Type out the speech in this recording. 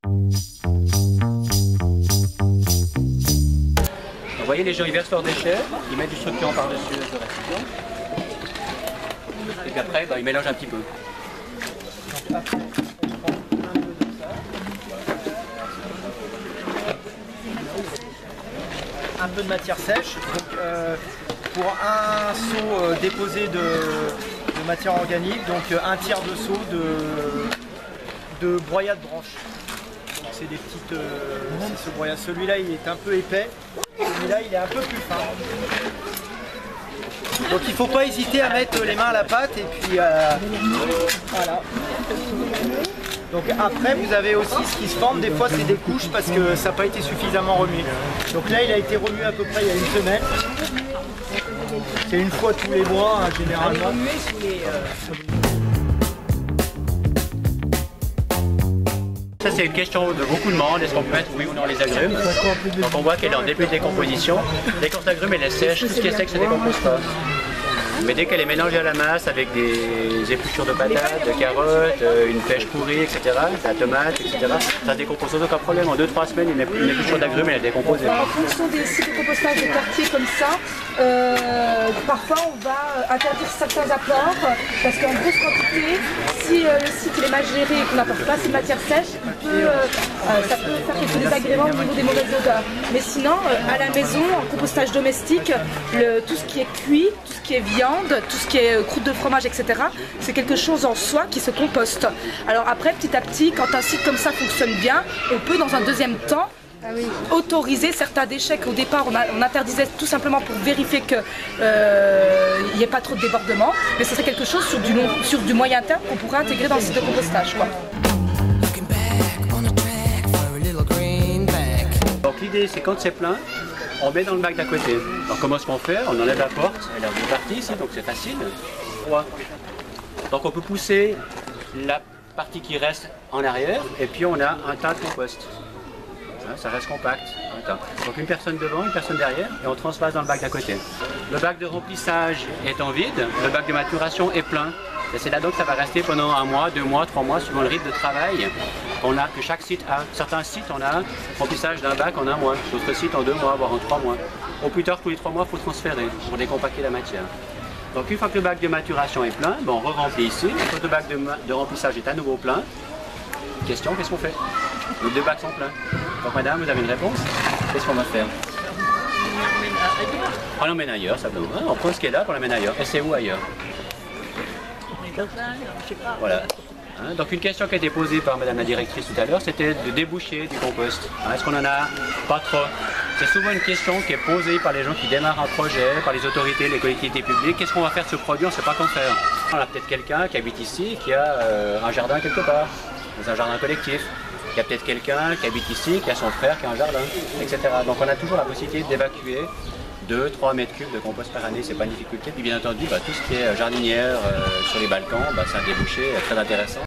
Vous voyez, les gens ils versent leurs déchets, ils mettent du structurant par-dessus le récipient. Et puis après, ils mélangent un petit peu. Un peu de matière sèche. Donc, pour un seau déposé de matière organique, donc un tiers de seau de broyat de branches. C'est des petites. C'est ce broyat. Celui-là il est un peu épais, celui-là il est un peu plus fin. Donc il ne faut pas hésiter à mettre les mains à la pâte et puis voilà. Donc après vous avez aussi ce qui se forme, des fois c'est des couches parce que ça n'a pas été suffisamment remué. Donc là il a été remué à peu près il y a une semaine. C'est une fois tous les mois hein, généralement. Ça c'est une question de beaucoup de monde, est-ce qu'on peut mettre oui ou non les agrumes? Donc on voit qu'elle est en début de décomposition. Dès qu'on s'agrume elle est sèche, tout ce qui est sec ça ne décompose pas. Mais dès qu'elle est mélangée à la masse avec des épluchures de patates, de carottes, une pêche pourrie, etc., de la tomate, etc., ça se décompose sans aucun problème. En 2-3 semaines, une épluchure d'agrumes elle est décomposée. En fonction des sites de compostage de quartier comme ça, parfois on va interdire certains apports parce qu'en grosse quantité, si le site est mal géré et qu'on n'apporte pas assez de matière sèche, ça peut faire quelques désagréments au niveau des mauvaises odeurs. Mais sinon, à la maison, en compostage domestique, tout ce qui est cuit, tout ce qui est viande, tout ce qui est croûte de fromage, etc., c'est quelque chose en soi qui se composte. Alors après, petit à petit, quand un site comme ça fonctionne bien, on peut dans un deuxième temps autoriser certains déchets qu'au départ on interdisait tout simplement pour vérifier qu'il n'y ait pas trop de débordement, mais ce serait quelque chose sur du moyen terme qu'on pourrait intégrer dans le site de compostage, quoi. Donc l'idée c'est quand c'est plein, on met dans le bac d'à côté. Alors comment est-ce qu'on fait? On enlève la porte, elle est partie ici, donc c'est facile. Donc on peut pousser la partie qui reste en arrière et puis on a un tas de compost. Ça reste compact. Donc une personne devant, une personne derrière et on transpasse dans le bac d'à côté. Le bac de remplissage étant vide, le bac de maturation est plein. Et c'est là donc que ça va rester pendant 1 mois, 2 mois, 3 mois, suivant le rythme de travail que chaque site a. Certains sites, on a remplissage d'un bac en 1 mois, d'autres sites en 2 mois, voire en 3 mois. Au plus tard, tous les 3 mois, il faut transférer pour décompacter la matière. Donc une fois que le bac de maturation est plein, on re-remplit ici. Quand le bac de remplissage est à nouveau plein, question, qu'est-ce qu'on fait? Les 2 bacs sont pleins. Donc madame, vous avez une réponse? Qu'est-ce qu'on va faire? On l'emmène ailleurs, simplement. On prend ce qui est là, on l'emmène ailleurs. Et c'est où ailleurs? Voilà. Donc une question qui a été posée par madame la directrice tout à l'heure, c'était de déboucher du compost. Est-ce qu'on en a pas trop? C'est souvent une question qui est posée par les gens qui démarrent un projet, par les autorités, les collectivités publiques. Qu'est-ce qu'on va faire de ce produit? On ne sait pas quoi faire. On a peut-être quelqu'un qui habite ici, qui a un jardin quelque part, dans un jardin collectif. Il y a peut-être quelqu'un qui habite ici, qui a son frère qui a un jardin, etc. Donc on a toujours la possibilité d'évacuer 2-3 mètres cubes de compost par année, c'est pas une difficulté. Puis bien entendu, tout ce qui est jardinière sur les balcons, c'est un débouché très intéressant.